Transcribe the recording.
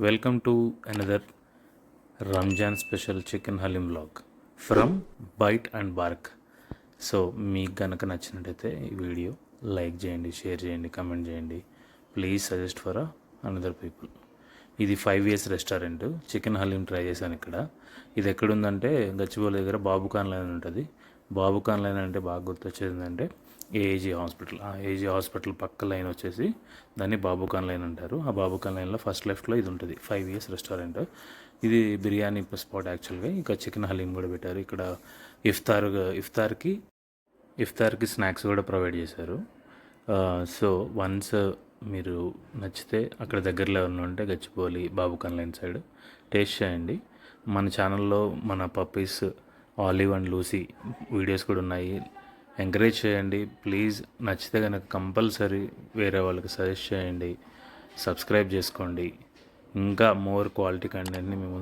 Welcome to another Ramzan special chicken haleem vlog from bite and bark. So మీకు కనుక నచ్చినట్టయితే ఈ వీడియో లైక్ చేయండి, షేర్ చేయండి, కమెంట్ చేయండి. Please suggest for another people. ఇది 5 years restaurant. Chicken haleem try చేశాను ఇక్కడ. ఇది ఎక్కడుందంటే గచ్చిబౌలి దగ్గర బాబుఖాన్ లైన్ ఉంటుంది. బాబుఖాన్ లైన్ అంటే బాగా గుర్తొచ్చేది ఏంటంటే ఏఏజీ హాస్పిటల్. ఆ ఏఏజీ హాస్పిటల్ పక్క లైన్ వచ్చేసి దాన్ని బాబుఖాన్ లైన్ అంటారు. ఆ బాబుఖాన్ లైన్లో ఫస్ట్ లెఫ్ట్లో ఇది ఉంటుంది. 5 years రెస్టారెంట్. ఇది బిర్యానీ స్పాట్ యాక్చువల్గా. ఇంకా చికెన్ హలీం కూడా పెట్టారు ఇక్కడ. ఇఫ్తార్కి స్నాక్స్ కూడా ప్రొవైడ్ చేశారు. సో వన్స్ మీరు నచ్చితే అక్కడ దగ్గరలో ఉంటే Gachibowli Babukhan line side taste చేయండి. మన ఛానల్లో మన puppies olive and Lucy videos కూడా ఉన్నాయి. ఎంకరేజ్ చేయండి ప్లీజ్. నచ్చితే కనుక కంపల్సరీ వేరే వాళ్ళకి సజెస్ట్ చేయండి. సబ్స్క్రైబ్ చేసుకోండి. ఇంకా మోర్ క్వాలిటీ కంటెంట్ని మేము